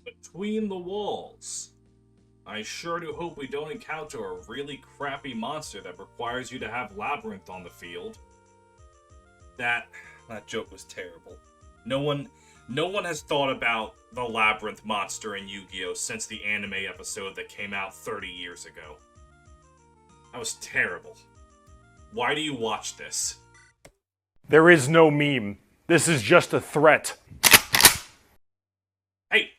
Between the walls. I sure do hope we don't encounter a really crappy monster that requires you to have Labyrinth on the field. That joke was terrible. No one has thought about the Labyrinth monster in Yu-Gi-Oh! Since the anime episode that came out 30 years ago. That was terrible. Why do you watch this? There is no meme. This is just a threat. Hey,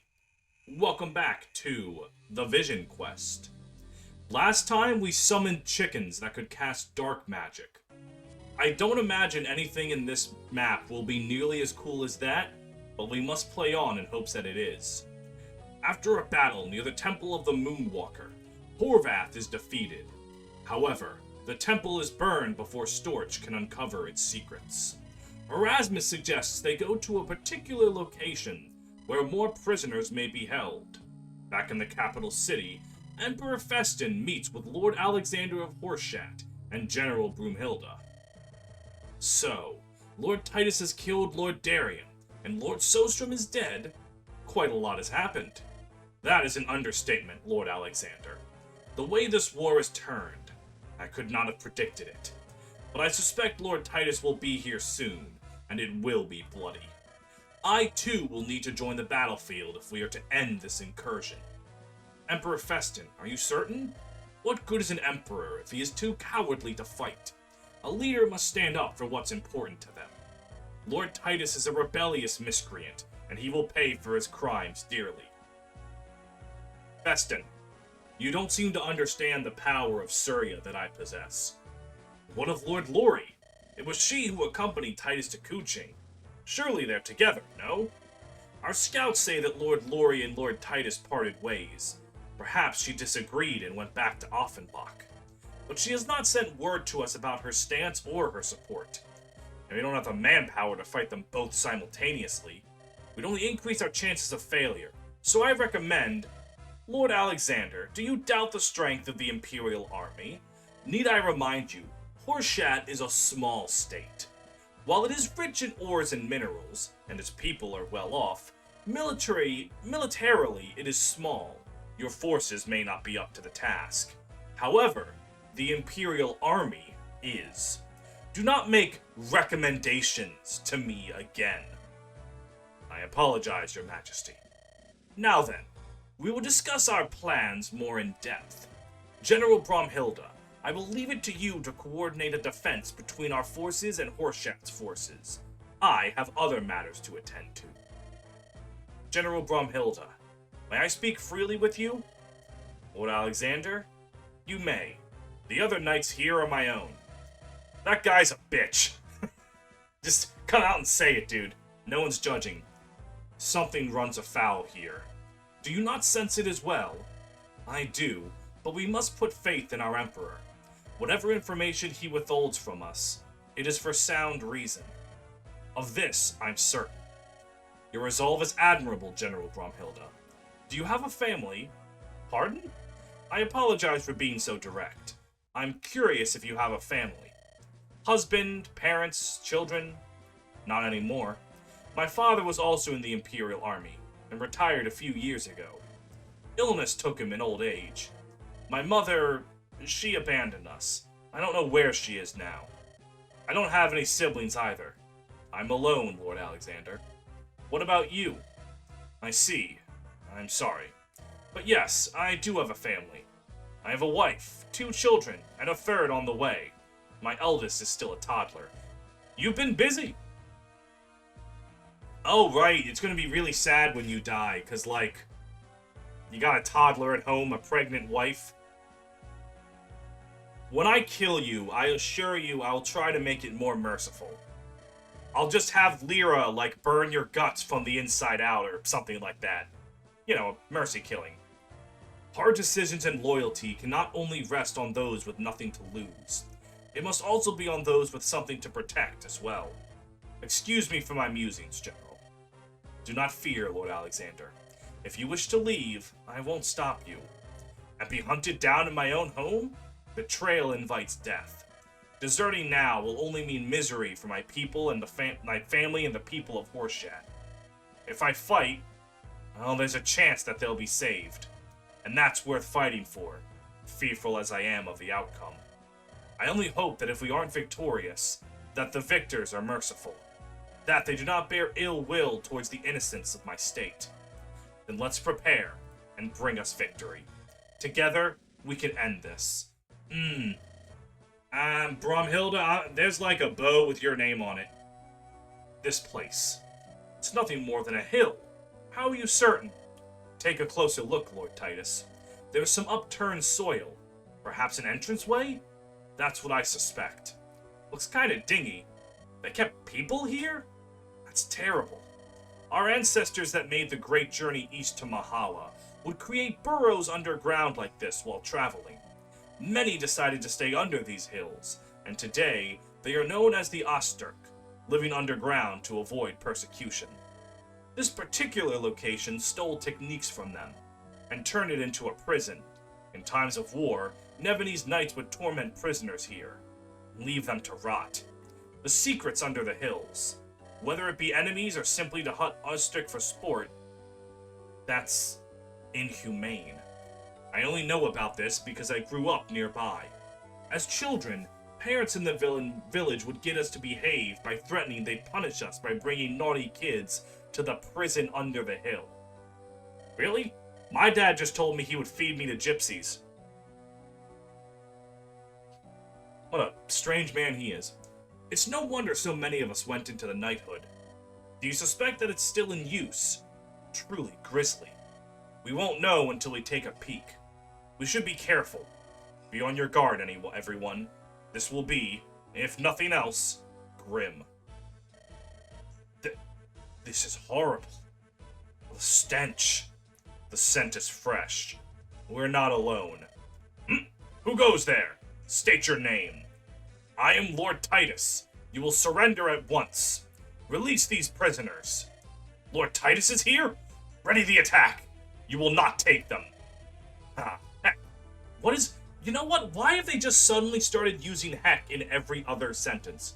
welcome back to the Vision Quest. Last time we summoned chickens that could cast dark magic. I don't imagine anything in this map will be nearly as cool as that, but we must play on in hopes that it is. After a battle near the Temple of the Moonwalker, Horvath is defeated. However, the temple is burned before Storch can uncover its secrets. Erasmus suggests they go to a particular location where more prisoners may be held. Back in the capital city, Emperor Festin meets with Lord Alexander of Horseshat and General Broomhilda. So, Lord Titus has killed Lord Darien, and Lord Sostrom is dead. Quite a lot has happened. That is an understatement, Lord Alexander. The way this war has turned, I could not have predicted it. But I suspect Lord Titus will be here soon, and it will be bloody. I too will need to join the battlefield if we are to end this incursion. Emperor Festin, are you certain? What good is an emperor if he is too cowardly to fight? A leader must stand up for what's important to them. Lord Titus is a rebellious miscreant, and he will pay for his crimes dearly. Festin, you don't seem to understand the power of Surya that I possess. What of Lord Lori? It was she who accompanied Titus to Kuching. Surely they're together, no? Our scouts say that Lord Lori and Lord Titus parted ways. Perhaps she disagreed and went back to Offenbach. But she has not sent word to us about her stance or her support. And we don't have the manpower to fight them both simultaneously. We'd only increase our chances of failure. So I recommend... Lord Alexander, do you doubt the strength of the Imperial army? Need I remind you, Horseshat is a small state. While it is rich in ores and minerals, and its people are well off, militarily it is small. Your forces may not be up to the task. However, the Imperial army is. Do not make recommendations to me again. I apologize, Your Majesty. Now then, we will discuss our plans more in depth. General Bromhilda, I will leave it to you to coordinate a defense between our forces and Horseshat's forces. I have other matters to attend to. General Bromhilda, may I speak freely with you? Lord Alexander, you may. The other knights here are my own. That guy's a bitch. Just come out and say it, dude. No one's judging. Something runs afoul here. Do you not sense it as well? I do, but we must put faith in our Emperor. Whatever information he withholds from us, it is for sound reason. Of this, I'm certain. Your resolve is admirable, General Bromhilda. Do you have a family? Pardon? I apologize for being so direct. I'm curious if you have a family. Husband, parents, children? Not anymore. My father was also in the Imperial Army, and retired a few years ago. Illness took him in old age. My mother, she abandoned us. I don't know where she is now. I don't have any siblings either. I'm alone, Lord Alexander. What about you? I see. I'm sorry. But yes, I do have a family. I have a wife, 2 children, and a third on the way. My eldest is still a toddler. You've been busy. Oh, right, it's gonna be really sad when you die, cause, like, you got a toddler at home, a pregnant wife. When I kill you, I assure you I'll try to make it more merciful. I'll just have Lyra, like, burn your guts from the inside out, or something like that. You know, mercy killing. Hard decisions and loyalty can not only rest on those with nothing to lose. It must also be on those with something to protect as well. Excuse me for my musings, General. Do not fear, Lord Alexander. If you wish to leave, I won't stop you. And be hunted down in my own home? Betrayal invites death. Deserting now will only mean misery for my people and my family and the people of Horseshat. If I fight, Well, there's a chance that they'll be saved. And that's worth fighting for, fearful as I am of the outcome. I only hope that if we aren't victorious, that the victors are merciful, that they do not bear ill will towards the innocents of my state. Then let's prepare and bring us victory. Together, we can end this. Bromhilda, there's like a bow with your name on it. This place. It's nothing more than a hill. How are you certain? Take a closer look, Lord Titus. There's some upturned soil. Perhaps an entranceway? That's what I suspect. Looks kinda dingy. They kept people here? That's terrible. Our ancestors that made the great journey east to Mahala would create burrows underground like this while traveling. Many decided to stay under these hills, and today they are known as the Osterk, living underground to avoid persecution. This particular location stole techniques from them, and turned it into a prison. In times of war, Nevinese knights would torment prisoners here, and leave them to rot. The secret's under the hills. Whether it be enemies or simply to hunt Osterk for sport, that's inhumane. I only know about this because I grew up nearby. As children, parents in the village would get us to behave by threatening they'd punish us by bringing naughty kids to the prison under the hill. Really? My dad just told me he would feed me to gypsies. What a strange man he is. It's no wonder so many of us went into the knighthood. Do you suspect that it's still in use? Truly grisly. We won't know until we take a peek. We should be careful. Be on your guard, everyone. This will be, if nothing else, grim. This is horrible. The stench. The scent is fresh. We're not alone. Who goes there? State your name. I am Lord Titus. You will surrender at once. Release these prisoners. Lord Titus is here? Ready the attack. You will not take them. Heck. What is... You know what? Why have they just suddenly started using heck in every other sentence?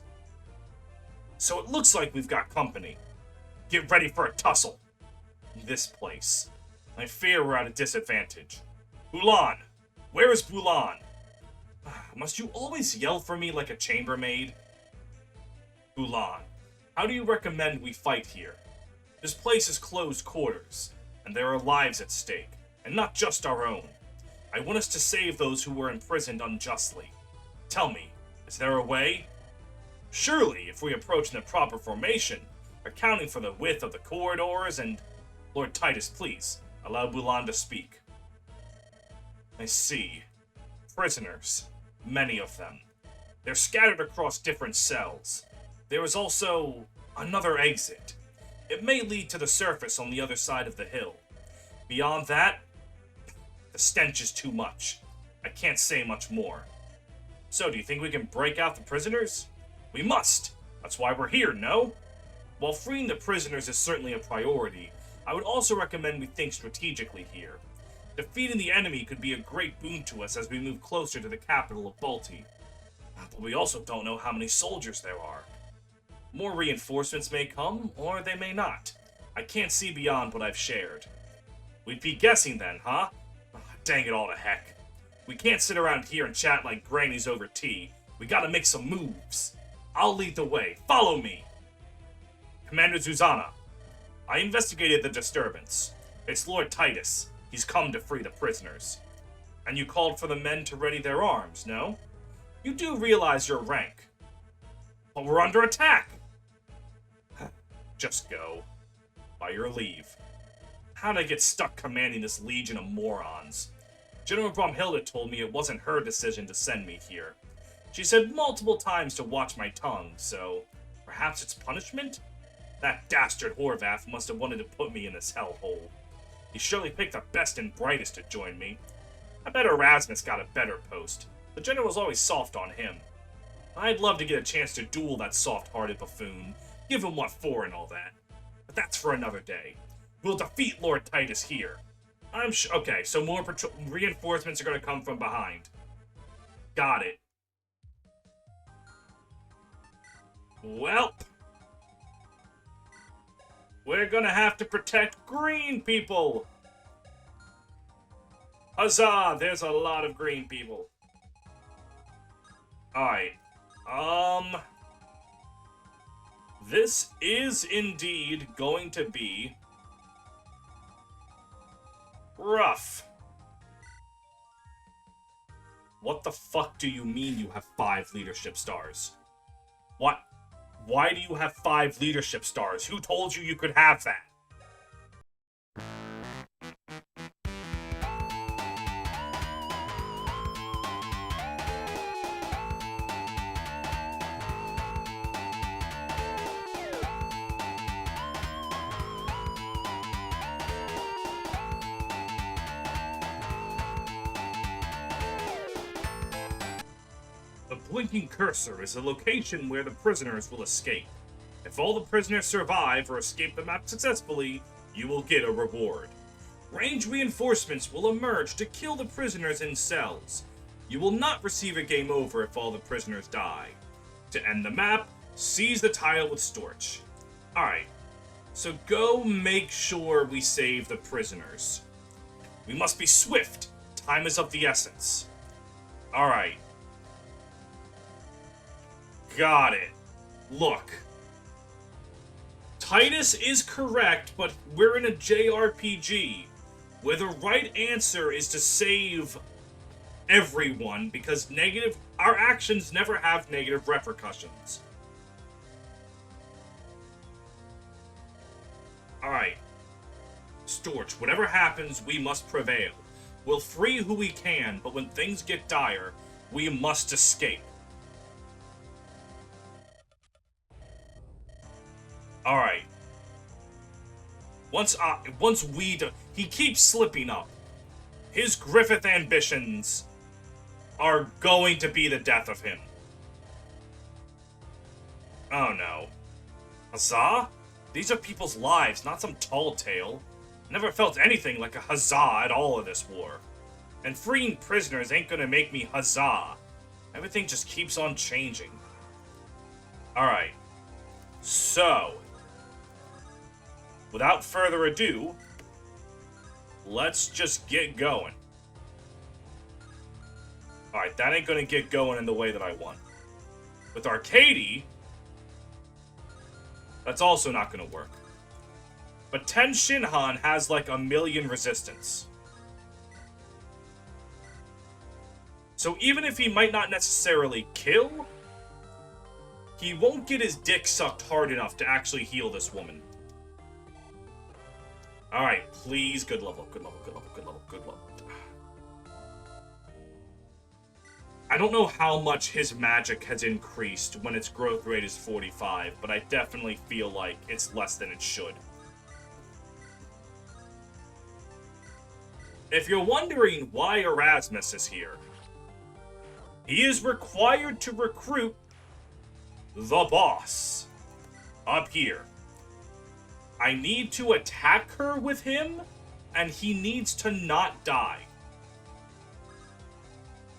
So it looks like we've got company. Get ready for a tussle. This place. I fear we're at a disadvantage. Bulan! Where is Bulan? Must you always yell for me like a chambermaid? Bulan, how do you recommend we fight here? This place is closed quarters, and there are lives at stake, and not just our own. I want us to save those who were imprisoned unjustly. Tell me, is there a way? Surely, if we approach in the proper formation, accounting for the width of the corridors and... Lord Titus, please, allow Bulan to speak. I see. Prisoners. Many of them. They're scattered across different cells. There is also another exit. It may lead to the surface on the other side of the hill. Beyond that, the stench is too much. I can't say much more. So, do you think we can break out the prisoners? We must! That's why we're here, no? While freeing the prisoners is certainly a priority, I would also recommend we think strategically here. Defeating the enemy could be a great boon to us as we move closer to the capital of Balti. But we also don't know how many soldiers there are. More reinforcements may come, or they may not. I can't see beyond what I've shared. We'd be guessing then, huh? Dang it all to heck. We can't sit around here and chat like grannies over tea. We gotta make some moves. I'll lead the way. Follow me. Commander Zuzana, I investigated the disturbance. It's Lord Titus. He's come to free the prisoners. And you called for the men to ready their arms, no? You do realize your rank. But we're under attack! Just go. By your leave. How'd I get stuck commanding this legion of morons? General Bromhilda told me it wasn't her decision to send me here. She said multiple times to watch my tongue, so... perhaps it's punishment? That dastard Horvath must have wanted to put me in this hellhole. He surely picked the best and brightest to join me. I bet Erasmus got a better post. The general's always soft on him. I'd love to get a chance to duel that soft-hearted buffoon, give him what for and all that. But that's for another day. We'll defeat Lord Titus here. I'm sure... Okay, so more reinforcements are going to come from behind. Got it. Welp. We're gonna have to protect green people! Huzzah! There's a lot of green people. Alright. This is indeed going to be rough. What the fuck do you mean you have 5 leadership stars? What? Why do you have 5 leadership stars? Who told you you could have that? The blinking cursor is a location where the prisoners will escape. If all the prisoners survive or escape the map successfully, you will get a reward. Range reinforcements will emerge to kill the prisoners in cells. You will not receive a game over if all the prisoners die. To end the map, seize the tile with Storch. Alright, so go make sure we save the prisoners. We must be swift. Time is of the essence. Alright. Got it. Look. Titus is correct, but we're in a JRPG, where the right answer is to save everyone, because our actions never have negative repercussions. Alright. Storch, whatever happens, we must prevail. We'll free who we can, but when things get dire, we must escape. Alright. He keeps slipping up. His Griffith ambitions are going to be the death of him. Oh no. Huzzah? These are people's lives, not some tall tale. Never felt anything like a huzzah at all of this war. And freeing prisoners ain't gonna make me huzzah. Everything just keeps on changing. Alright. So, without further ado, let's just get going. Alright, that ain't gonna get going in the way that I want. With Arcady, that's also not gonna work. But Ten Shinhan has like 1,000,000 resistance. So even if he might not necessarily kill, he won't get his dick sucked hard enough to actually heal this woman. Alright, please, good level, good level, good level, good level, good level. I don't know how much his magic has increased when its growth rate is 45, but I definitely feel like it's less than it should. If you're wondering why Erasmus is here, he is required to recruit the boss up here. I need to attack her with him, and he needs to not die.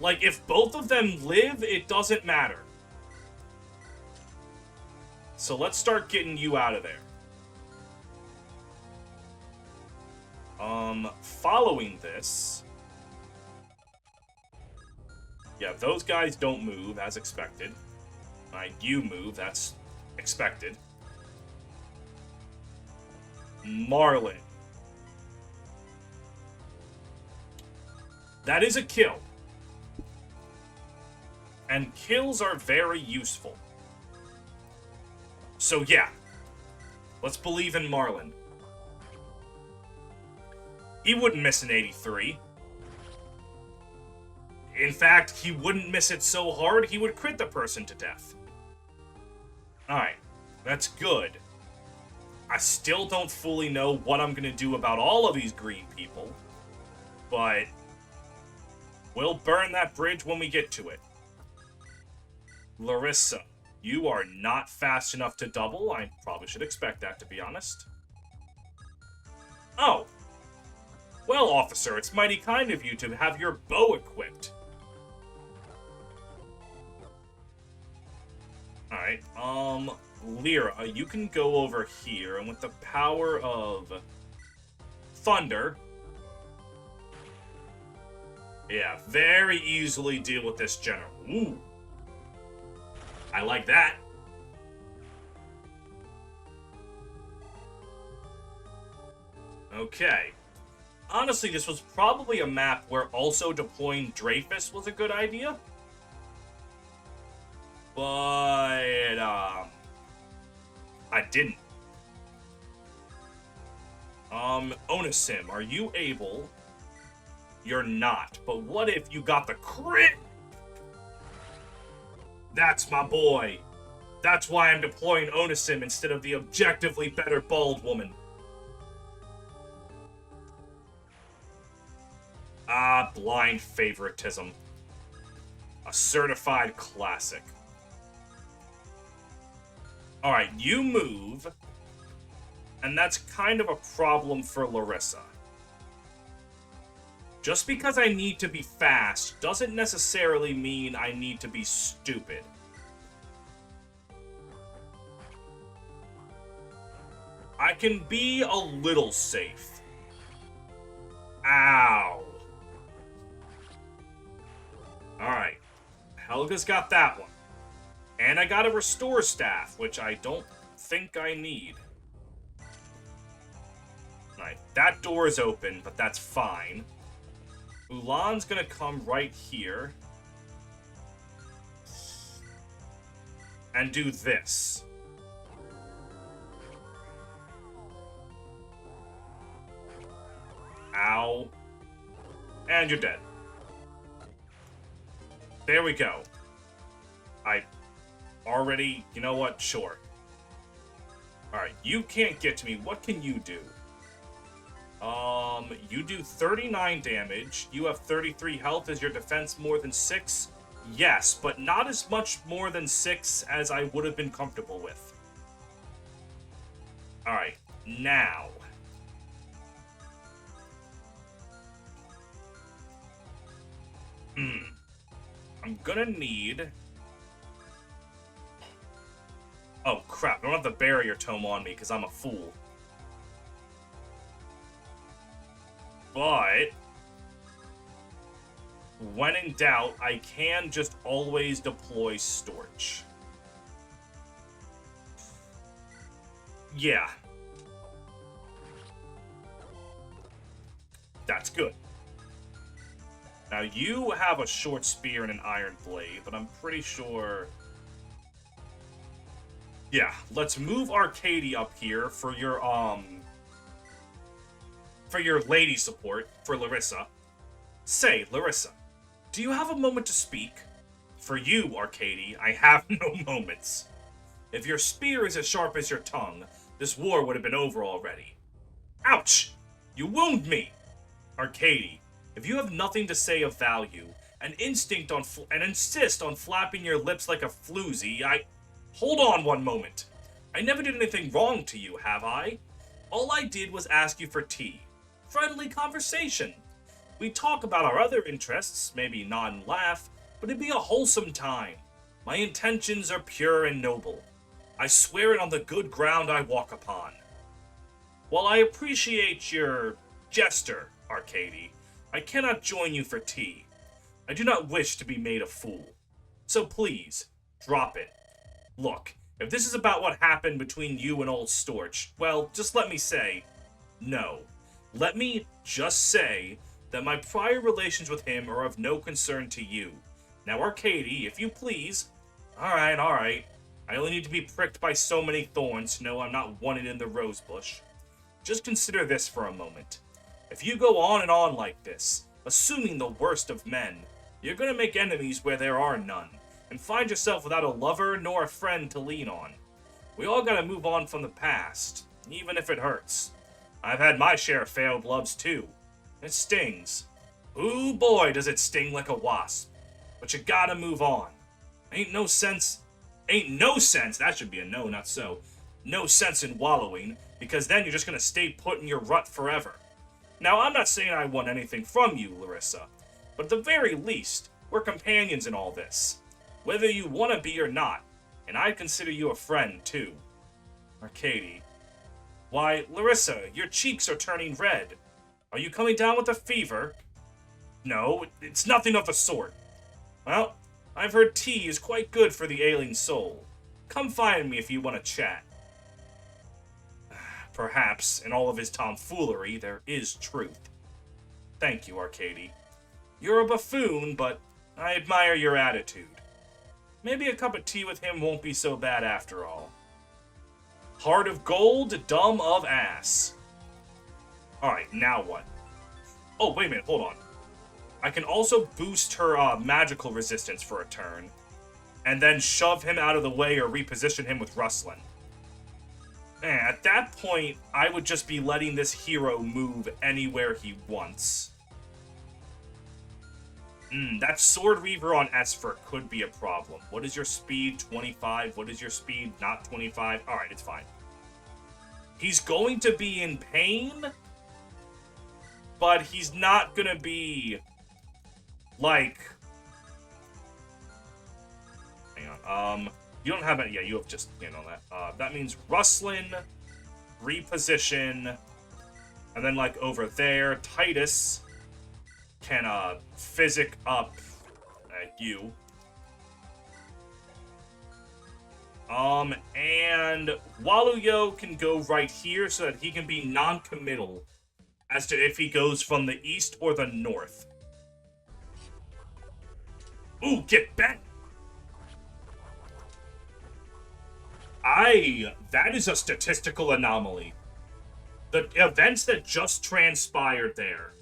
Like, if both of them live, it doesn't matter. So let's start getting you out of there. Following this... Yeah, those guys don't move, as expected. You move, that's expected. Marlen. That is a kill. And kills are very useful. So yeah, let's believe in Marlen. He wouldn't miss an 83. In fact, he wouldn't miss it so hard, he would crit the person to death. Alright, that's good. I still don't fully know what I'm gonna do about all of these green people, but we'll burn that bridge when we get to it. Larissa, you are not fast enough to double. I probably should expect that, to be honest. Oh. Well, officer, it's mighty kind of you to have your bow equipped. Alright, Lyra, you can go over here, and with the power of thunder, yeah, very easily deal with this general. Ooh. I like that. Okay. Honestly, this was probably a map where also deploying Dreyfus was a good idea. But, I didn't. Onisim, are you able? You're not. But what if you got the crit? That's my boy. That's why I'm deploying Onisim instead of the objectively better bald woman. Ah, blind favoritism. A certified classic. Alright, you move. And that's kind of a problem for Larissa. Just because I need to be fast doesn't necessarily mean I need to be stupid. I can be a little safe. Ow. Alright. Helga's got that one. And I got a restore staff, which I don't think I need. Alright, that door is open, but that's fine. Ulan's gonna come right here. And do this. Ow. And you're dead. There we go. I already... You know what? Sure. Alright, you can't get to me. What can you do? You do 39 damage. You have 33 health. Is your defense more than 6? Yes, but not as much more than 6 as I would have been comfortable with. Alright, now... I'm gonna need... Oh, crap. I don't have the barrier tome on me because I'm a fool. But... when in doubt, I can just always deploy Storch. Yeah. That's good. Now, you have a short spear and an iron blade, but I'm pretty sure... Yeah, let's move Arcady up here for your lady support, for Larissa. Say, Larissa, do you have a moment to speak? For you, Arcady, I have no moments. If your spear is as sharp as your tongue, this war would have been over already. Ouch! You wound me! Arcady, if you have nothing to say of value, and insist on flapping your lips like a floozy, Hold on one moment. I never did anything wrong to you, have I? All I did was ask you for tea. Friendly conversation. We talk about our other interests, maybe nod and laugh, but it'd be a wholesome time. My intentions are pure and noble. I swear it on the good ground I walk upon. While I appreciate your gesture, Arcady, I cannot join you for tea. I do not wish to be made a fool. So please, drop it. Look, if this is about what happened between you and old Storch, well, just let me say, no. Let me just say that my prior relations with him are of no concern to you. Now, Arcady, if you please... Alright. I only need to be pricked by so many thorns to know I'm not wanted in the rosebush. Just consider this for a moment. If you go on and on like this, assuming the worst of men, you're gonna make enemies where there are none, and find yourself without a lover nor a friend to lean on. We all gotta move on from the past, even if it hurts. I've had my share of failed loves too. It stings. Ooh boy, does it sting like a wasp. But you gotta move on. Ain't no sense, that should be a no, not so. No sense in wallowing, because then you're just gonna stay put in your rut forever. Now, I'm not saying I want anything from you, Larissa, but at the very least, we're companions in all this. Whether you want to be or not, And I consider you a friend, too. Arcady. Why, Larissa, your cheeks are turning red. Are you coming down with a fever? No, it's nothing of the sort. Well, I've heard tea is quite good for the ailing soul. Come find me if you want to chat. Perhaps, in all of his tomfoolery, there is truth. Thank you, Arcady. You're a buffoon, but I admire your attitude. Maybe a cup of tea with him won't be so bad after all. Heart of gold, dumb of ass. Alright, now what? Oh, wait a minute, hold on. I can also boost her magical resistance for a turn, and then shove him out of the way or reposition him with Rustlin. Man, at that point, I would just be letting this hero move anywhere he wants. That Sword Reaver on Esper could be a problem. What is your speed? 25. What is your speed? Not 25. Alright, it's fine. He's going to be in pain, but he's not gonna be, like... Hang on, you don't have any... Yeah, you have just, on that. That means Rustlin, reposition, and then, like, over there, Titus can, physic up you. And Waluyo can go right here so that he can be non-committal as to if he goes from the east or the north. Ooh, get bent! That is a statistical anomaly. The events that just transpired there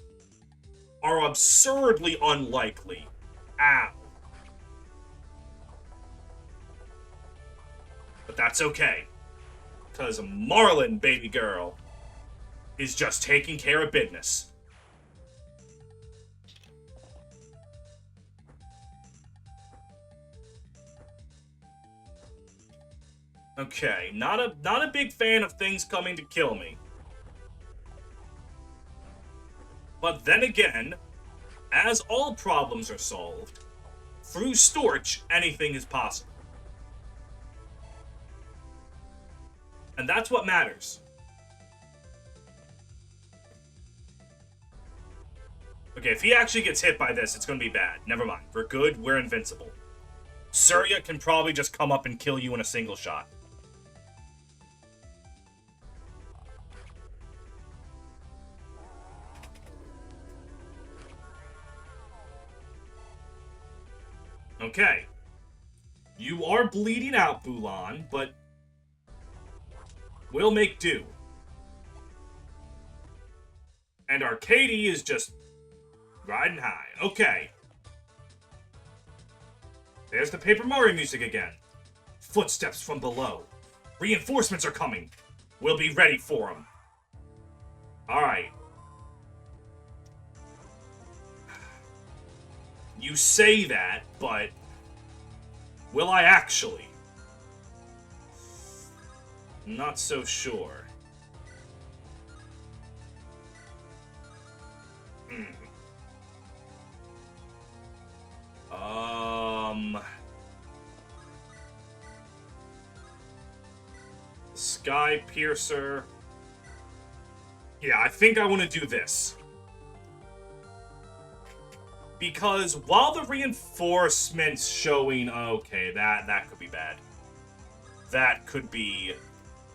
are absurdly unlikely. Ow. But that's okay. Because Marlen, baby girl, is just taking care of business. Okay, not a big fan of things coming to kill me. But then again, as all problems are solved, through Storch, anything is possible. And that's what matters. Okay, if he actually gets hit by this, it's gonna be bad. Never mind. We're good. We're invincible. Surya can probably just come up and kill you in a single shot. Okay. You are bleeding out, Bulan, but we'll make do. And Arcady is just riding high. Okay. There's the Paper Mario music again. Footsteps from below. Reinforcements are coming. We'll be ready for them. Alright. You say that, but will I actually? Not so sure. Sky Piercer. Yeah, I think I want to do this. Because while the reinforcements showing... Okay, that could be bad. That could be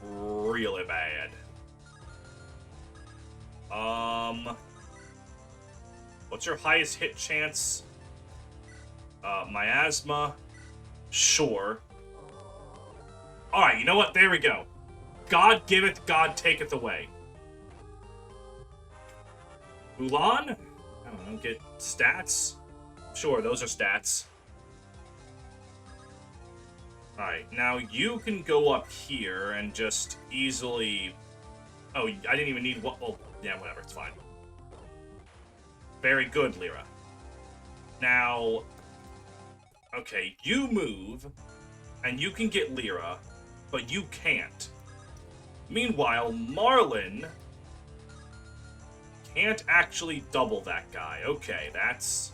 really bad. What's your highest hit chance? Miasma. Sure. Alright, you know what? There we go. God giveth, God taketh away. Ulan? I don't know, get stats? Sure, those are stats. Alright, now you can go up here and just easily... Oh, I didn't even need what... Well, yeah, whatever, it's fine. Very good, Lyra. Now... Okay, you move, and you can get Lyra, but you can't. Meanwhile, Marlen can't actually double that guy. Okay, that's...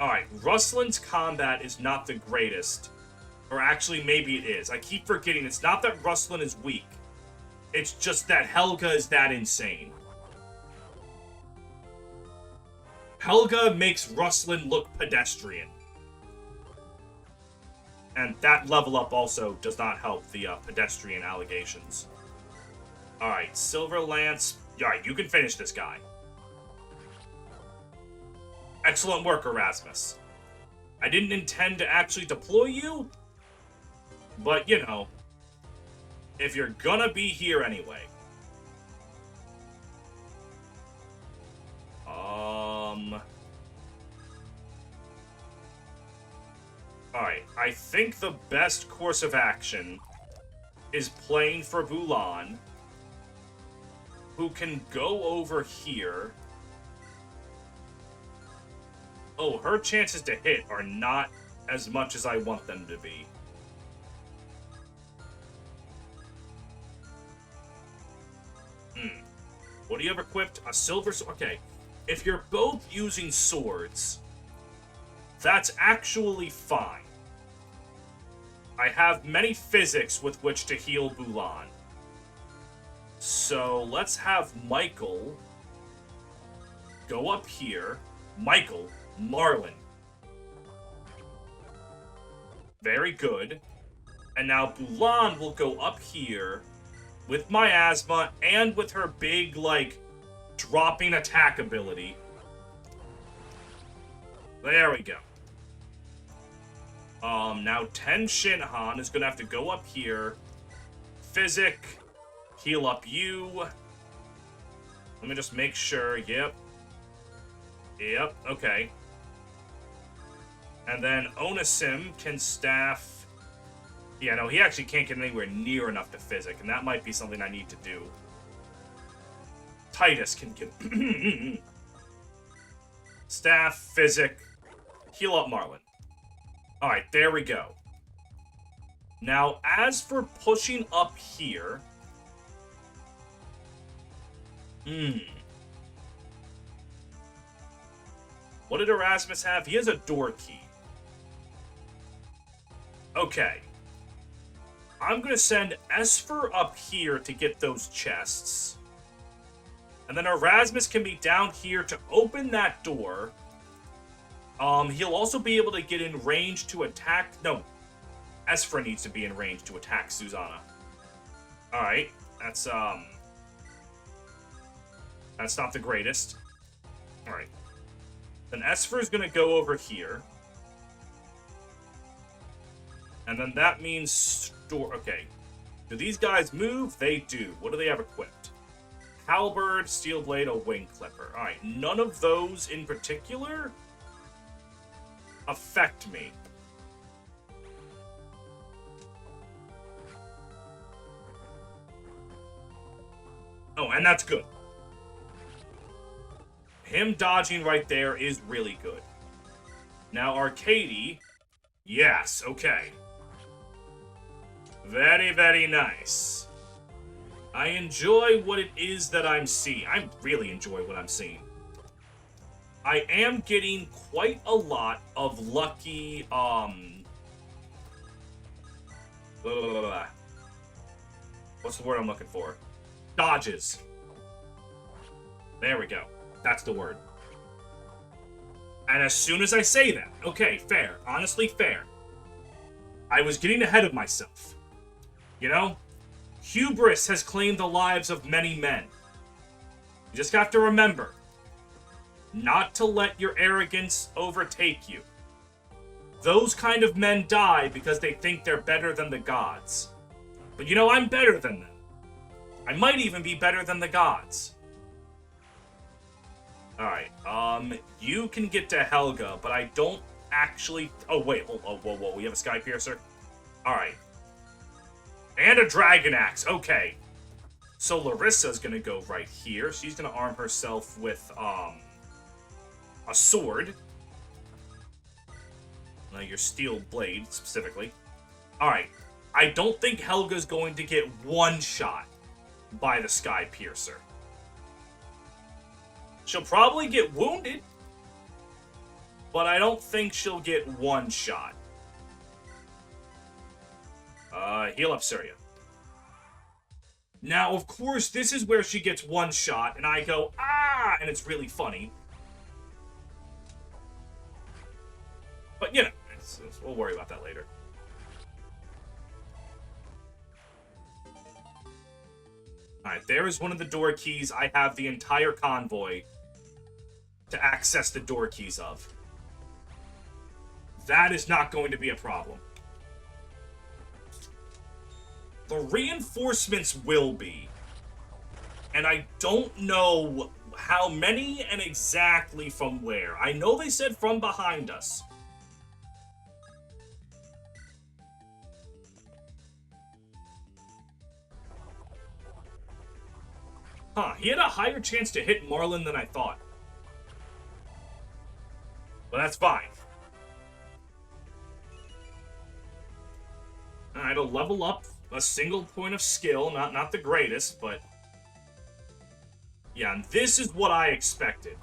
Alright, Ruslin's combat is not the greatest. Or actually, maybe it is. I keep forgetting. It's not that Ruslin is weak. It's just that Helga is that insane. Helga makes Ruslin look pedestrian. And that level up also does not help the pedestrian allegations. Alright, Silver Lance. Alright, you can finish this guy. Excellent work, Erasmus. I didn't intend to actually deploy you, but, you know, if you're gonna be here anyway. Alright, I think the best course of action is playing for Bulan, who can go over here. Oh, her chances to hit are not as much as I want them to be. What do you have equipped? A silver sword? Okay. If you're both using swords, that's actually fine. I have many physics with which to heal Bulan. So let's have Michael go up here. Michael, Marlen. Very good. And now Bulan will go up here with Miasma and with her big, like, dropping attack ability. There we go. Now Ten Shinhan is gonna have to go up here. Physic. Heal up you. Let me just make sure. Yep. Yep, okay. And then Onisim can staff. Yeah, no, he actually can't get anywhere near enough to Physic, and that might be something I need to do. Titus can get... Staff, Physic, heal up Marlen. Alright, there we go. Now, as for pushing up here... What did Erasmus have? He has a door key. Okay. I'm going to send Esper up here to get those chests. And then Erasmus can be down here to open that door. He'll also be able to get in range to attack... No. Esper needs to be in range to attack Susanna. Alright. That's not the greatest. Alright. Then Esper is going to go over here. And then that means store... Okay. Do these guys move? They do. What do they have equipped? Halberd, Steel Blade, a Wing Clipper. Alright, none of those in particular affect me. Oh, and that's good. Him dodging right there is really good. Now, Arcady... Yes, okay. Very, very nice. I enjoy what it is that I'm seeing. I really enjoy what I'm seeing. I am getting quite a lot of lucky, what's the word I'm looking for? Dodges. There we go. That's the word. And as soon as I say that, okay, fair. Honestly, fair. I was getting ahead of myself. You know? Hubris has claimed the lives of many men. You just have to remember not to let your arrogance overtake you. Those kind of men die because they think they're better than the gods. But you know, I'm better than them. I might even be better than the gods. Alright, you can get to Helga, but I don't actually... Oh, wait, whoa, we have a Sky Piercer? Alright. And a Dragon Axe, okay. So Larissa's gonna go right here. She's gonna arm herself with, a sword. Your Steel Blade, specifically. Alright, I don't think Helga's going to get one shot by the Sky Piercer. She'll probably get wounded. but I don't think she'll get one shot. Heal up Surya. Now, of course, this is where she gets one shot, and I go, ah! And it's really funny. But, you know, we'll worry about that later. Alright, there is one of the door keys. I have the entire convoy to access the door keys of. That is not going to be a problem. The reinforcements will be. And I don't know how many and exactly from where. I know they said from behind us. Huh, he had a higher chance to hit Marlen than I thought. But that's fine. Alright, I'll level up a single point of skill. Not the greatest, but... yeah, and this is what I expected.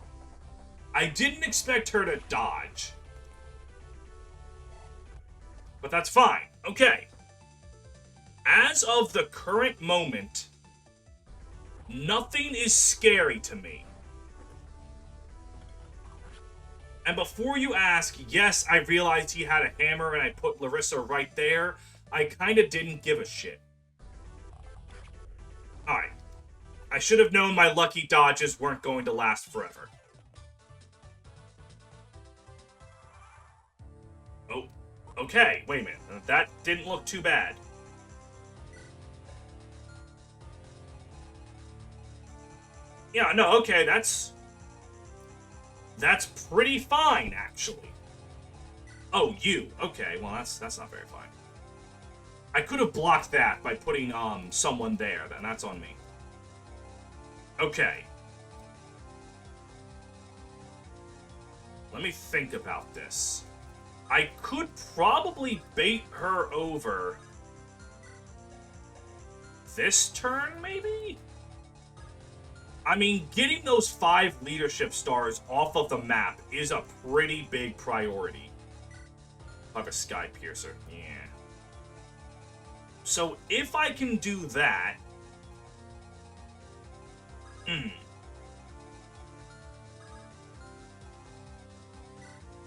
I didn't expect her to dodge. But that's fine. Okay. As of the current moment, nothing is scary to me. And before you ask, yes, I realized he had a hammer and I put Larissa right there. I kind of didn't give a shit. Alright. I should have known my lucky dodges weren't going to last forever. Oh, okay. Wait a minute. That didn't look too bad. Yeah, no, okay, that's pretty fine, actually. Oh, you. Okay, well, that's not very fine. I could have blocked that by putting, someone there, then that's on me. Okay. Let me think about this. I could probably bait her over this turn, maybe? I mean, getting those 5 leadership stars off of the map is a pretty big priority. I'll have a Sky Piercer. Yeah. So, if I can do that...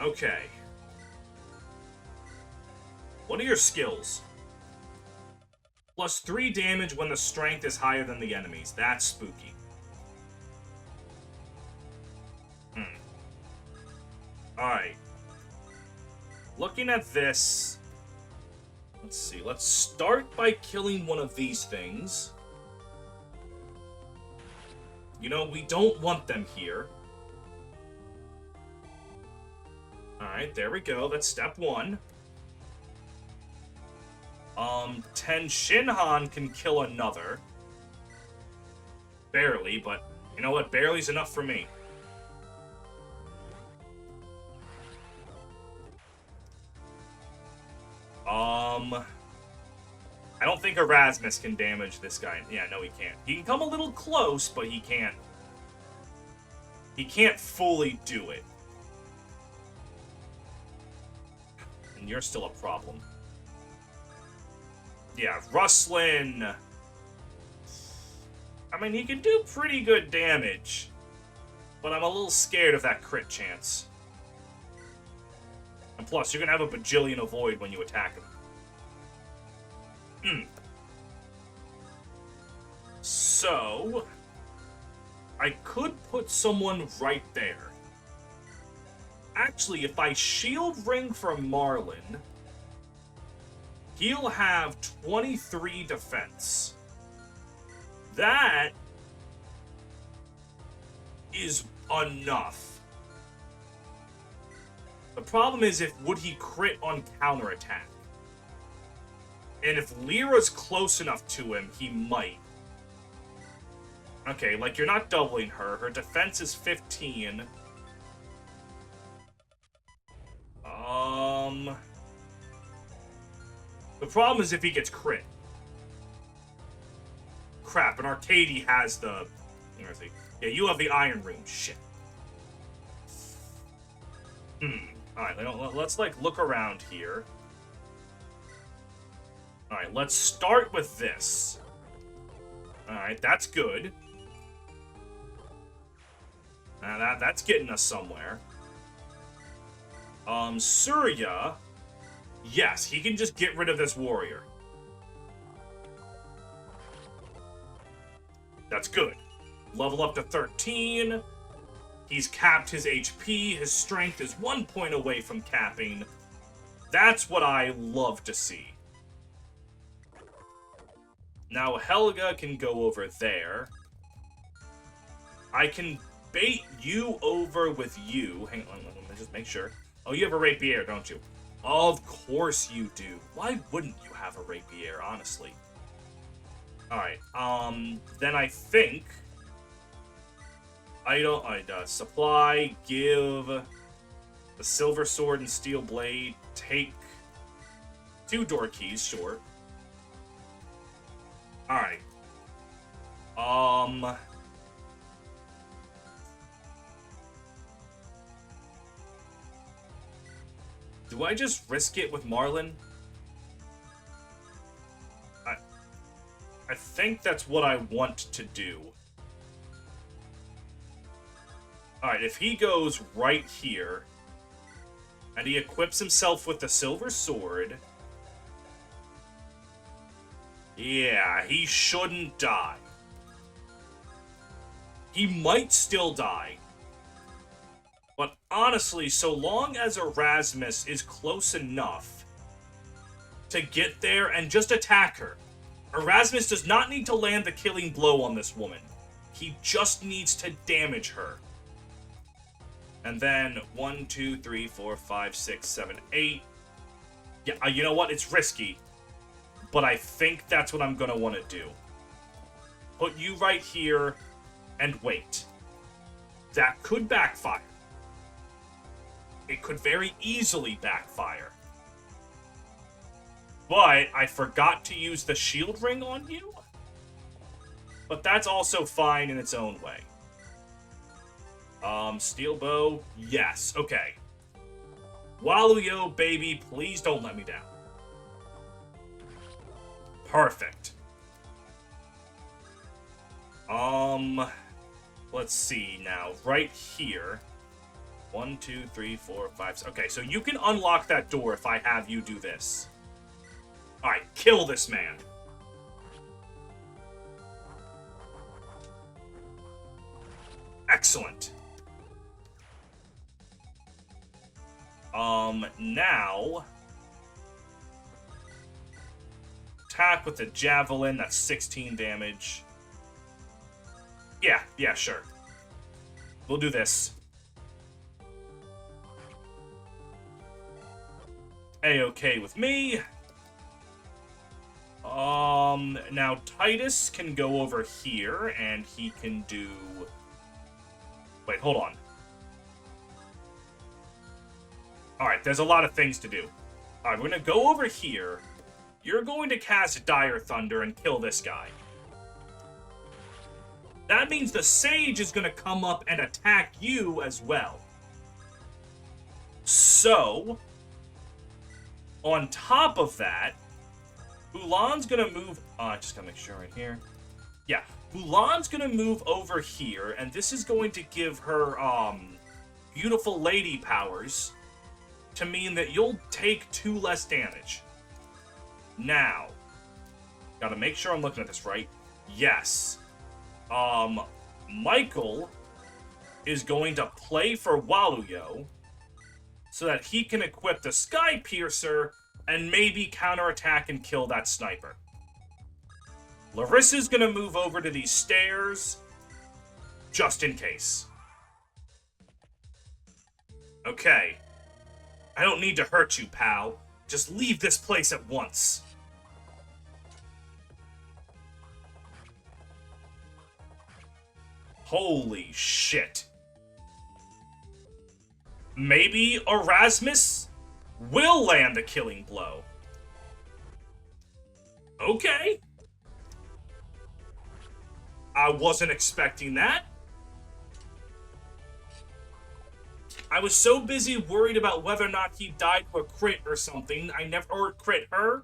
Okay. What are your skills? Plus 3 damage when the strength is higher than the enemy's. That's spooky. Alright. Looking at this... let's see. Let's start by killing one of these things. You know, we don't want them here. Alright, there we go. That's step 1. 10 Shinhan can kill another. Barely, but you know what? Barely's enough for me. I don't think Erasmus can damage this guy. Yeah, no, he can't. He can come a little close, but he can't. He can't fully do it. And you're still a problem. Yeah, Rustlin. I mean, he can do pretty good damage. But I'm a little scared of that crit chance. And plus, you're going to have a bajillion avoid when you attack him. So, I could put someone right there. Actually, if I shield ring from Marlen, he'll have 23 defense. That is enough. The problem is, would he crit on counterattack? And if Lyra's close enough to him, he might. Okay, like, you're not doubling her. Her defense is 15. The problem is if he gets crit. Crap, and Arcady has the... yeah, you have the Iron Rune. Shit. Alright, let's, like, look around here. Alright, let's start with this. Alright, that's good. That's getting us somewhere. Surya... Yes, he can just get rid of this warrior. That's good. Level up to 13. He's capped his HP. His strength is 1 point away from capping. That's what I love to see. Now Helga can go over there. I can bait you over with you. Hang on, let me just make sure. Oh, you have a rapier, don't you? Of course you do. Why wouldn't you have a rapier, honestly? Alright, then I think... supply, give... the silver sword and steel blade, take... 2 door keys, sure. Alright. Do I just risk it with Marlen? I think that's what I want to do. Alright, if he goes right here, and he equips himself with the silver sword... Yeah, he shouldn't die. He might still die. But honestly, so long as Erasmus is close enough to get there and just attack her. Erasmus does not need to land the killing blow on this woman. He just needs to damage her. And then 1, 2, 3, 4, 5, 6, 7, 8. Yeah, you know what? It's risky. But I think that's what I'm going to want to do. Put you right here and wait. That could backfire. It could very easily backfire. But I forgot to use the shield ring on you. But that's also fine in its own way. Steel bow, yes, okay. Waluyo, baby, please don't let me down. Perfect. Let's see now. Right here. 1, 2, 3, 4, 5. Okay, so you can unlock that door if I have you do this. Alright, kill this man. Excellent. Now... attack with the javelin, that's 16 damage. Yeah, sure. We'll do this. A-okay with me. Now Titus can go over here, and he can do... Wait, hold on. Alright, there's a lot of things to do. Alright, we're gonna go over here. You're going to cast Dire Thunder and kill this guy. That means the Sage is gonna come up and attack you as well. So... on top of that, Ulan's gonna move... I just gotta make sure right here. Yeah, Ulan's gonna move over here, and this is going to give her, beautiful lady powers to mean that you'll take 2 less damage. Now, gotta make sure I'm looking at this right. Yes. Michael is going to play for Waluyo so that he can equip the Sky Piercer and maybe counterattack and kill that sniper. Larissa's gonna move over to these stairs, just in case. Okay. I don't need to hurt you, pal. Just leave this place at once. Holy shit. Maybe Erasmus will land the killing blow. Okay. I wasn't expecting that. I was so busy worried about whether or not he died to a crit or something, or crit her,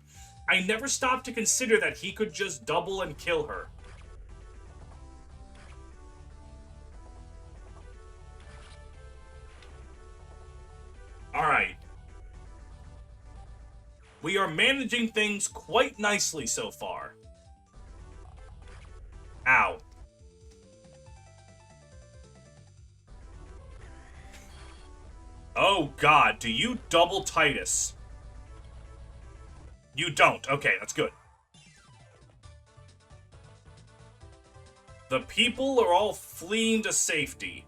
I never stopped to consider that he could just double and kill her. Alright. We are managing things quite nicely so far. Ow. Oh god, do you double Titus? You don't. Okay, that's good. The people are all fleeing to safety.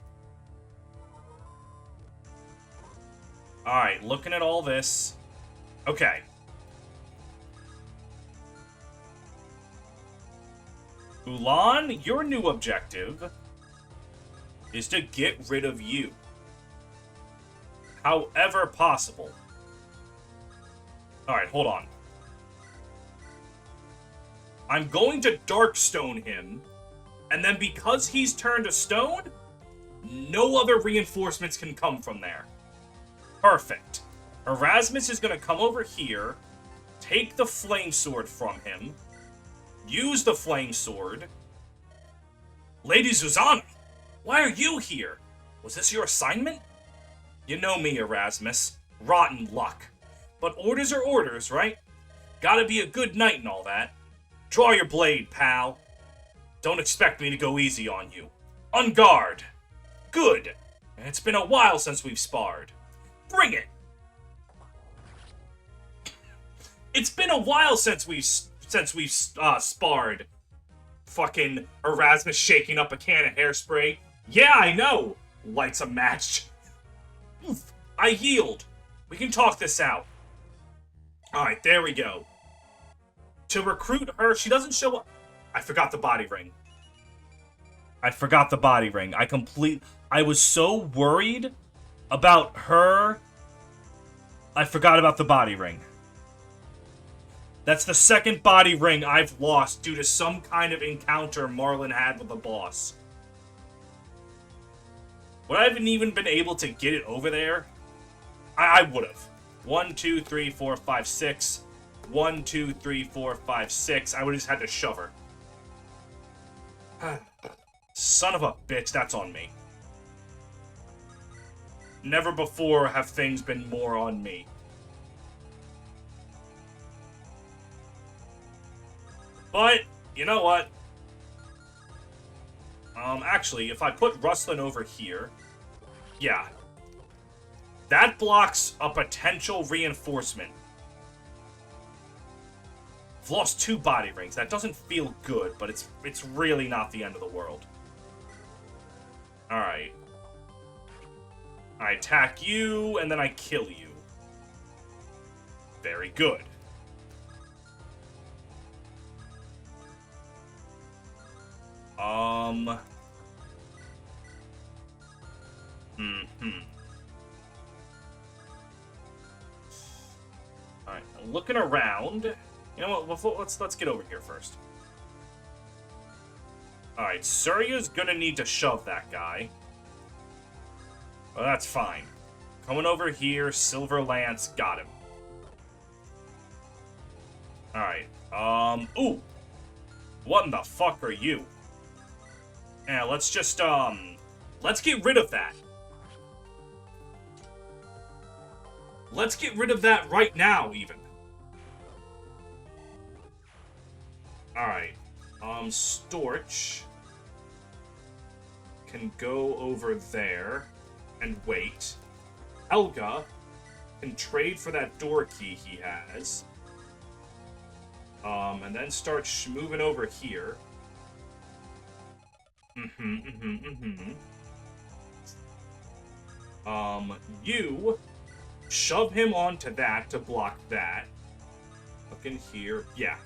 Alright, looking at all this. Okay. Ulan, your new objective is to get rid of you. However possible. Alright, hold on. I'm going to Darkstone him, and then because he's turned to stone, no other reinforcements can come from there. Perfect. Erasmus is going to come over here, take the flame sword from him, use the flame sword. Lady Zuzana, why are you here? Was this your assignment? You know me, Erasmus. Rotten luck. But orders are orders, right? Gotta be a good knight and all that. Draw your blade, pal. Don't expect me to go easy on you. On guard. Good. It's been a while since we've sparred. Bring it. It's been a while since we've sparred. Fucking Erasmus shaking up a can of hairspray. Yeah, I know. Lights a match. Oof, I yield. We can talk this out. Alright, there we go. To recruit her, she doesn't show up. I forgot the body ring. I was so worried about her. I forgot about the body ring. That's the second body ring I've lost due to some kind of encounter Marlen had with the boss. Would I have even been able to get it over there? I would have. 1, 2, 3, 4, 5, 6. 1, 2, 3, 4, 5, 6. I would have just had to shove her. Son of a bitch, that's on me. Never before have things been more on me. But, you know what? Actually, if I put Rustlin over here... Yeah. That blocks a potential reinforcement. I've lost 2 body rings. That doesn't feel good, but it's really not the end of the world. Alright. I attack you, and then I kill you. Very good. Alright, looking around. You know what, let's get over here first. Alright, Surya's gonna need to shove that guy. Well, that's fine. Coming over here, Silver Lance, got him. Alright, ooh! What in the fuck are you? Yeah, let's just, let's get rid of that. Let's get rid of that right now, even. Alright. Storch can go over there and wait. Helga can trade for that door key he has. And then start moving over here. You shove him onto that to block that. Look in here. Yeah.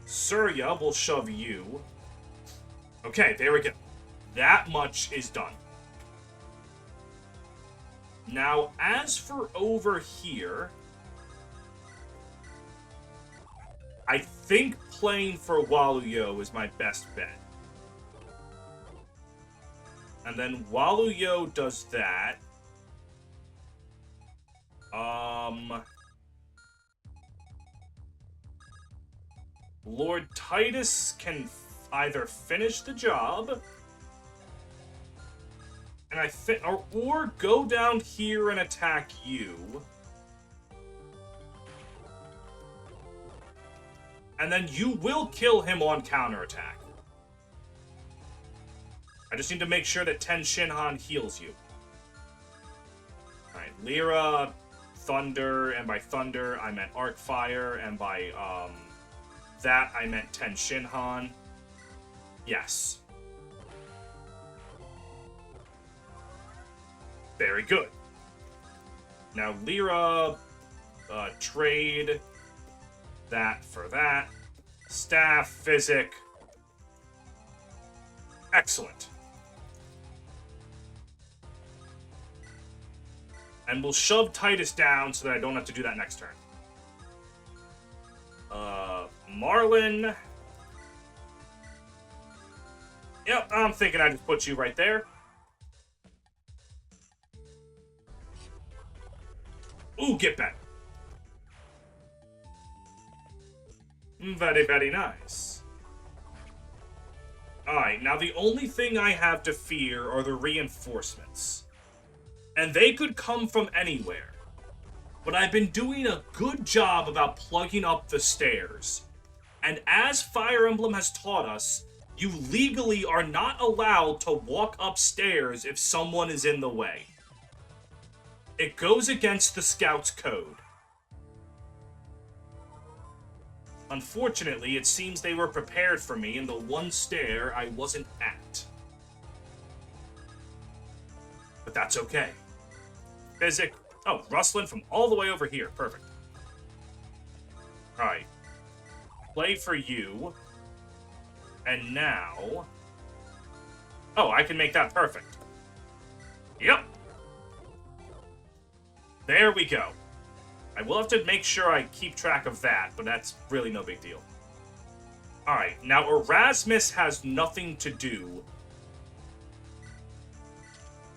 Surya will shove you. Okay, there we go. That much is done. Now, as for over here, I think playing for Waluyo is my best bet. And then Waluyo does that. Lord Titus can either finish the job, and or go down here and attack you. And then you will kill him on counterattack. I just need to make sure that Ten Shinhan heals you. Alright, Lyra, Thunder, and by Thunder I meant Arcfire, and by that I meant Ten Shinhan. Yes. Very good. Now Lyra, trade that for that. Staff, Physic. Excellent. And we'll shove Titus down so that I don't have to do that next turn. Marlen. Yep, I'm thinking I just put you right there. Ooh, get back. Very, very nice. Alright, now the only thing I have to fear are the reinforcements. And they could come from anywhere. But I've been doing a good job about plugging up the stairs. And as Fire Emblem has taught us, you legally are not allowed to walk upstairs if someone is in the way. It goes against the Scout's code. Unfortunately, it seems they were prepared for me in the one stair I wasn't at. But that's okay. Physic. Oh, rustling from all the way over here. Perfect. Alright. Play for you. And now... Oh, I can make that perfect. Yep. There we go. I will have to make sure I keep track of that, but that's really no big deal. Alright, now Erasmus has nothing to do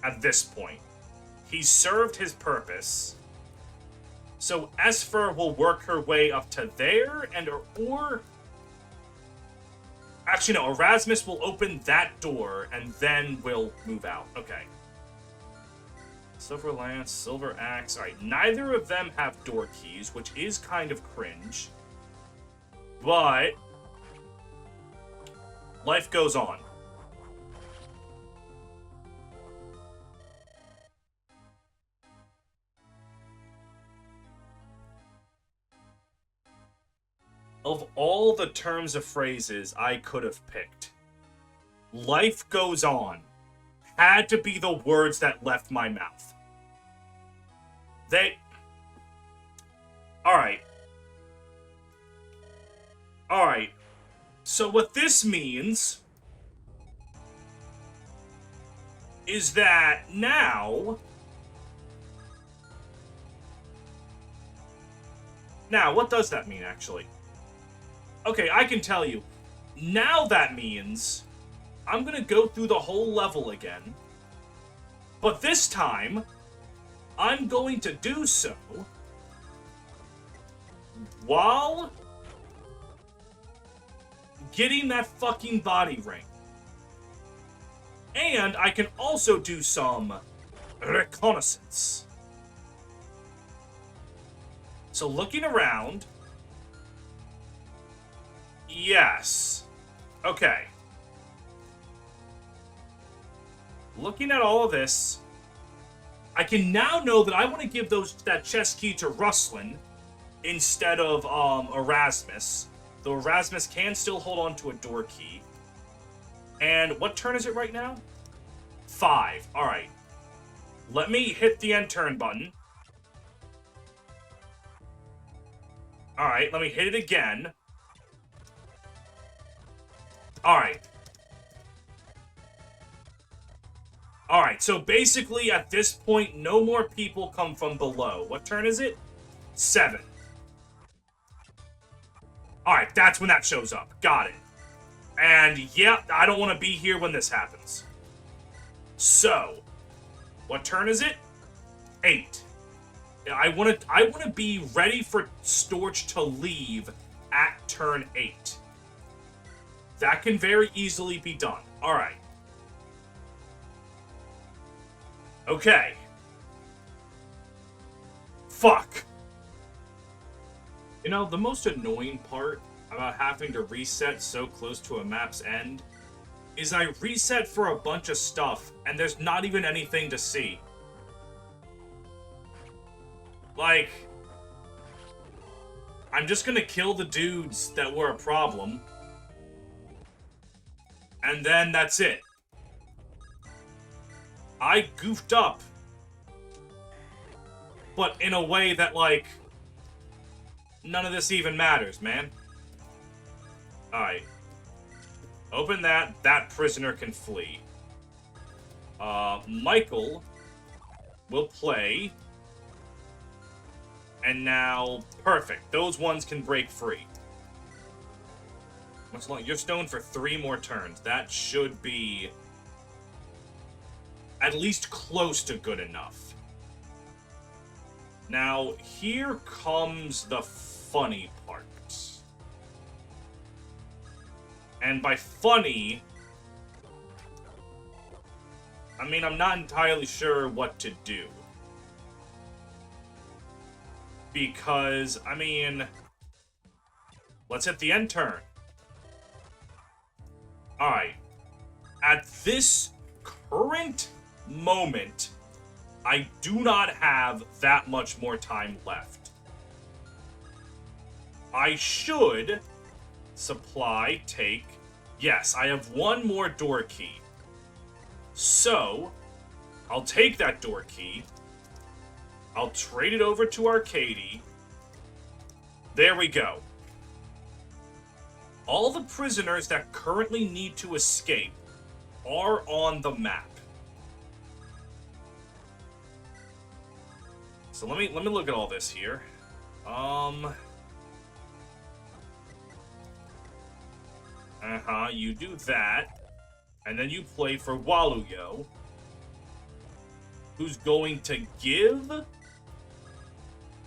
at this point. He's served his purpose. So Esper will work her way up to there, and or... Actually, no, Erasmus will open that door, and then we'll move out. Okay. Silver Lance, Silver Axe. Alright, neither of them have door keys, which is kind of cringe. But... life goes on. Of all the terms of phrases I could have picked, life goes on had to be the words that left my mouth. Alright. Alright. So what this means is that now... Now, what does that mean, actually? Okay, I can tell you. Now that means I'm gonna go through the whole level again. But this time, I'm going to do so while getting that fucking body ring. And I can also do some reconnaissance. So looking around... Yes. Okay. Looking at all of this, I can now know that I want to give that chest key to Ruslan instead of Erasmus. Though Erasmus can still hold on to a door key. And what turn is it right now? 5. Alright. Let me hit the end turn button. Alright, let me hit it again. Alright. Alright, so basically at this point, no more people come from below. What turn is it? 7. Alright, that's when that shows up. Got it. And, yeah, I don't want to be here when this happens. So, what turn is it? 8. I wanna be ready for Storch to leave at turn 8. That can very easily be done. Alright. Okay. Fuck. You know, the most annoying part about having to reset so close to a map's end is I reset for a bunch of stuff, and there's not even anything to see. Like, I'm just gonna kill the dudes that were a problem, and then that's it. I goofed up, but in a way that, like, none of this even matters, man. Alright. Open that. That prisoner can flee. Michael will play. And now, perfect. Those ones can break free. Much longer. You're stoned for 3 more turns. That should be at least close to good enough. Now, here comes the funny part. And by funny, I mean, I'm not entirely sure what to do. Because, I mean, let's hit the end turn. Alright. At this current moment, I do not have that much more time left. I should supply, take. Yes, I have 1 more door key. So, I'll take that door key. I'll trade it over to Arcady. There we go. All the prisoners that currently need to escape are on the map. So let me look at all this here. You do that. And then you play for Waluyo, who's going to give,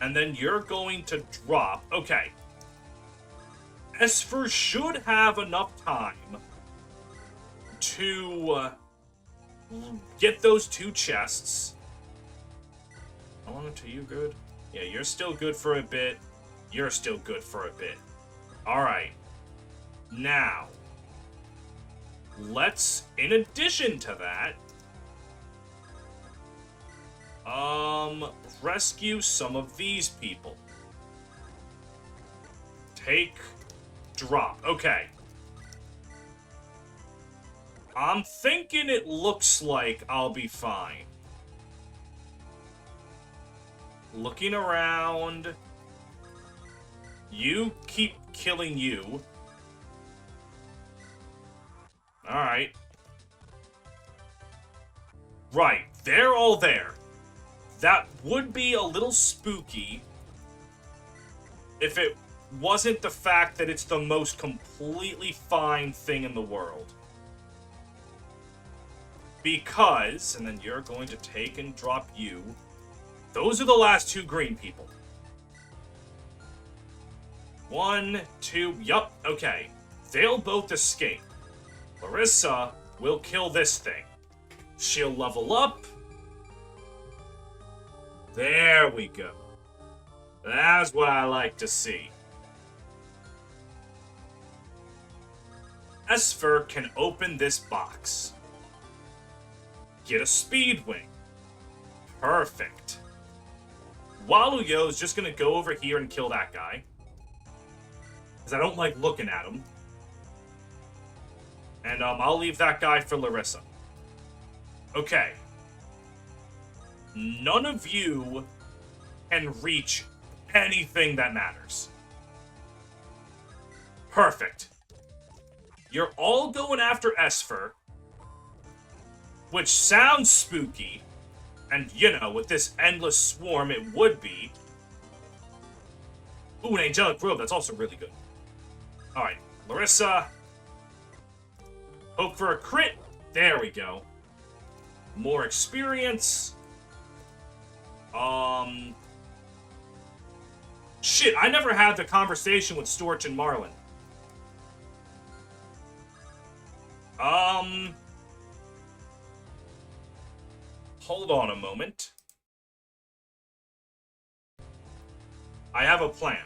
and then you're going to drop. Okay. Esper should have enough time to get those 2 chests. How long until you good? Yeah, you're still good for a bit. You're still good for a bit. Alright. Now, let's, in addition to that, rescue some of these people. Take, drop. Okay. I'm thinking it looks like I'll be fine. Looking around. You keep killing you. Alright. Right, they're all there. That would be a little spooky if it wasn't the fact that it's the most completely fine thing in the world. Because, and then you're going to take and drop you. Those are the last 2 green people. 1, 2, yup, okay. They'll both escape. Larissa will kill this thing. She'll level up. There we go. That's what I like to see. Esper can open this box. Get a speed wing. Perfect. Waluyo is just going to go over here and kill that guy. Because I don't like looking at him. And I'll leave that guy for Larissa. Okay. None of you can reach anything that matters. Perfect. You're all going after Esper, which sounds spooky, and, you know, with this endless swarm, it would be. Ooh, an Angelic Robe, that's also really good. Alright, Larissa. Hope for a crit. There we go. More experience. Shit, I never had the conversation with Storch and Marlen. Hold on a moment. I have a plan.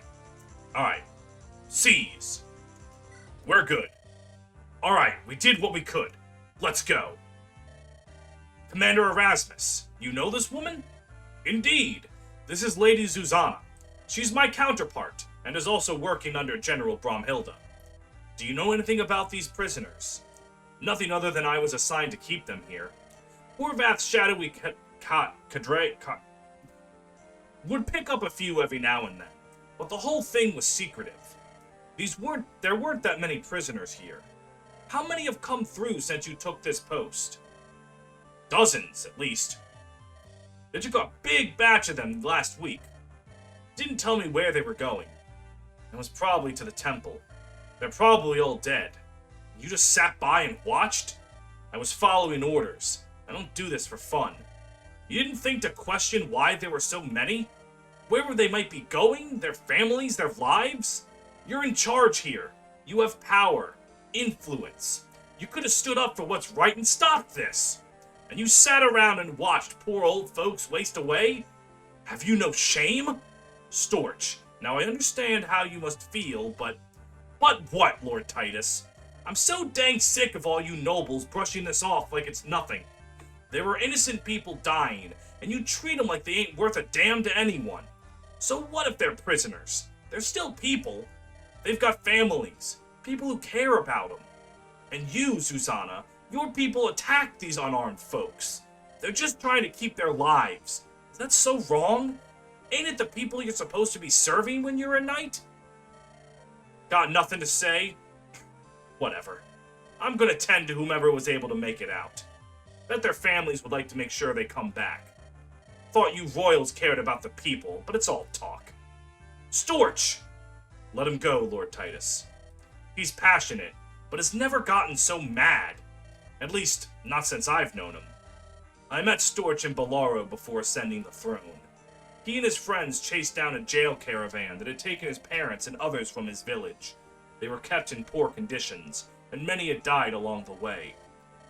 Alright. Seize. We're good. Alright, we did what we could. Let's go. Commander Erasmus, you know this woman? Indeed. This is Lady Zuzana. She's my counterpart, and is also working under General Bromhilda. Do you know anything about these prisoners? Nothing other than I was assigned to keep them here. Horvath's shadowy cadre would pick up a few every now and then, but the whole thing was secretive. There weren't that many prisoners here. How many have come through since you took this post? Dozens, at least. They took a big batch of them last week. Didn't tell me where they were going. It was probably to the temple. They're probably all dead. You just sat by and watched? I was following orders. I don't do this for fun. You didn't think to question why there were so many? Where they might be going? Their families? Their lives? You're in charge here. You have power. Influence. You could have stood up for what's right and stopped this. And you sat around and watched poor old folks waste away? Have you no shame? Storch, now I understand how you must feel, but... But what, Lord Titus? I'm so dang sick of all you nobles brushing this off like it's nothing. There were innocent people dying, and you treat them like they ain't worth a damn to anyone. So what if they're prisoners? They're still people. They've got families, people who care about them. And you, Zuzana, your people attack these unarmed folks. They're just trying to keep their lives. Is that so wrong? Ain't it the people you're supposed to be serving when you're a knight? Got nothing to say? Whatever. I'm gonna tend to whomever was able to make it out. Bet their families would like to make sure they come back. Thought you royals cared about the people, but it's all talk. Storch! Let him go, Lord Titus. He's passionate, but has never gotten so mad. At least, not since I've known him. I met Storch in Bellaro before ascending the throne. He and his friends chased down a jail caravan that had taken his parents and others from his village. They were kept in poor conditions, and many had died along the way.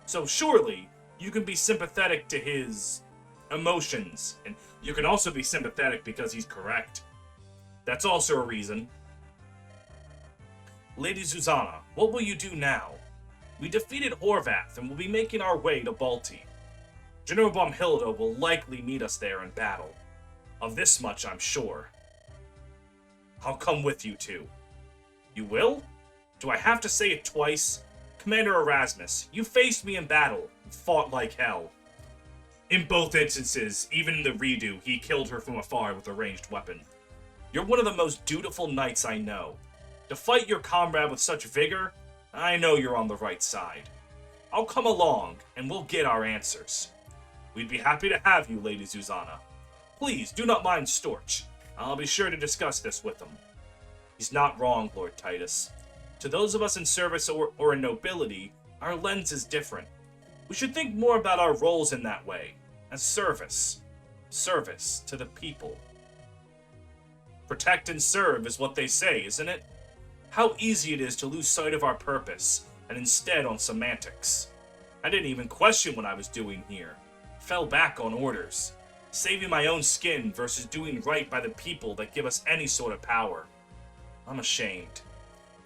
So surely, you can be sympathetic to his emotions, and you can also be sympathetic because he's correct. That's also a reason. Lady Zuzana, what will you do now? We defeated Horvath and will be making our way to Balti. General Bromhilda will likely meet us there in battle. Of this much, I'm sure. I'll come with you two. You will? Do I have to say it twice? Commander Erasmus, you faced me in battle and fought like hell. In both instances, even in the redo, he killed her from afar with a ranged weapon. You're one of the most dutiful knights I know. To fight your comrade with such vigor, I know you're on the right side. I'll come along, and we'll get our answers. We'd be happy to have you, Lady Zuzana. Please, do not mind Storch. I'll be sure to discuss this with him. He's not wrong, Lord Titus. To those of us in service or in nobility, our lens is different. We should think more about our roles in that way, as service. Service to the people. Protect and serve is what they say, isn't it? How easy it is to lose sight of our purpose, and instead on semantics. I didn't even question what I was doing here. Fell back on orders. Saving my own skin versus doing right by the people that give us any sort of power. I'm ashamed.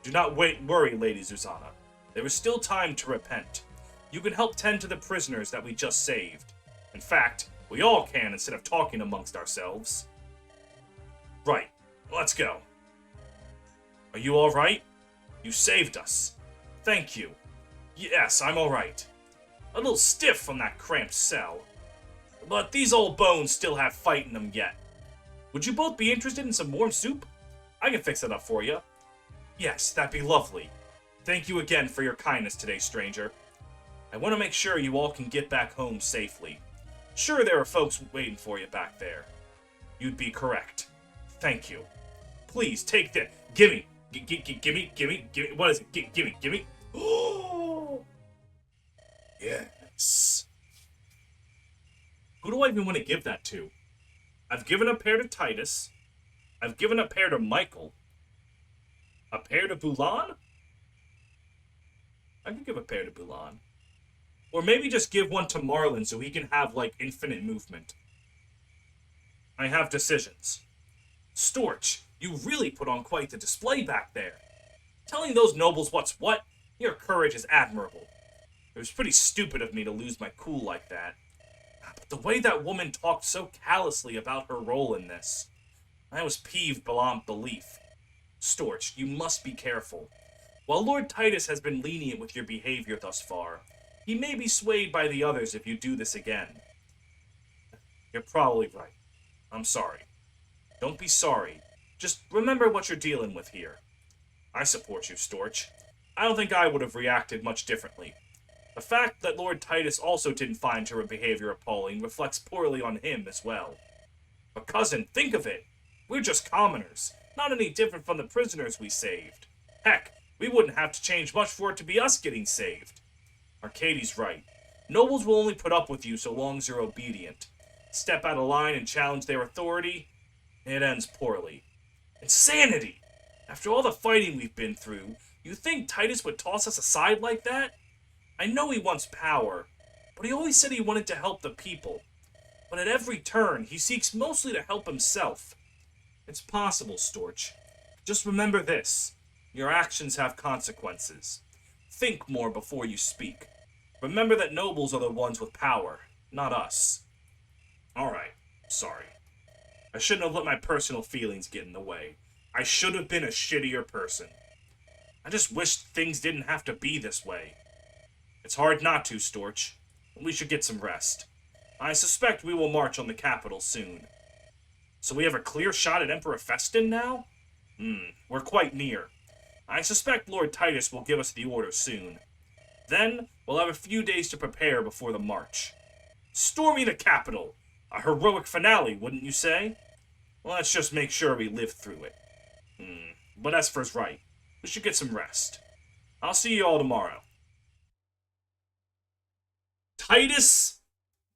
Do not worry, Lady Zuzana. There is still time to repent. You can help tend to the prisoners that we just saved. In fact, we all can instead of talking amongst ourselves. Right, let's go. Are you alright? You saved us. Thank you. Yes, I'm alright. A little stiff from that cramped cell. But these old bones still have fight in them yet. Would you both be interested in some warm soup? I can fix it up for you. Yes, that'd be lovely. Thank you again for your kindness today, stranger. I want to make sure you all can get back home safely. Sure, there are folks waiting for you back there. You'd be correct. Thank you. Please, take this. Gimme. Gimme. What is it? Gimme. Oh! Yes. Who do I even want to give that to? I've given a pair to Titus. I've given a pair to Michael. A pair to Bulan? I could give a pair to Bulan. Or maybe just give one to Marlen so he can have, like, infinite movement. I have decisions. Storch, you really put on quite the display back there. Telling those nobles what's what, your courage is admirable. It was pretty stupid of me to lose my cool like that. But the way that woman talked so callously about her role in this, I was peeved beyond belief. Storch, you must be careful. While Lord Titus has been lenient with your behavior thus far, he may be swayed by the others if you do this again. You're probably right. I'm sorry. Don't be sorry. Just remember what you're dealing with here. I support you, Storch. I don't think I would have reacted much differently. The fact that Lord Titus also didn't find your behavior appalling reflects poorly on him as well. But cousin, think of it. We're just commoners, not any different from the prisoners we saved. Heck, we wouldn't have to change much for it to be us getting saved. Arcadie's right. Nobles will only put up with you so long as you're obedient. Step out of line and challenge their authority, it ends poorly. Insanity! After all the fighting we've been through, you think Titus would toss us aside like that? I know he wants power, but he always said he wanted to help the people. But at every turn, he seeks mostly to help himself. It's possible, Storch. Just remember this. Your actions have consequences. Think more before you speak. Remember that nobles are the ones with power, not us. Alright, sorry. I shouldn't have let my personal feelings get in the way. I should have been a shittier person. I just wish things didn't have to be this way. It's hard not to, Storch. We should get some rest. I suspect we will march on the capital soon. So we have a clear shot at Emperor Festin now? We're quite near. I suspect Lord Titus will give us the order soon. Then, we'll have a few days to prepare before the march. Storming the capital! A heroic finale, wouldn't you say? Well, let's just make sure we live through it. But Esper's right. We should get some rest. I'll see you all tomorrow. Titus!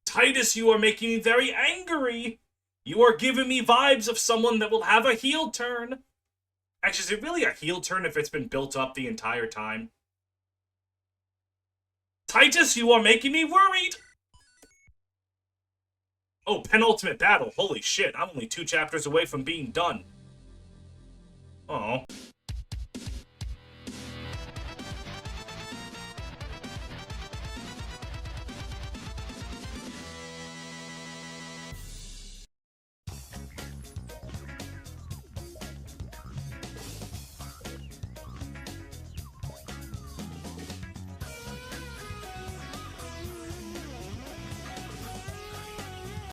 Titus, you are making me very angry! You are giving me vibes of someone that will have a heel turn. Actually, is it really a heel turn if it's been built up the entire time? Titus, you are making me worried! Oh, penultimate battle. Holy shit, I'm only 2 chapters away from being done. Oh.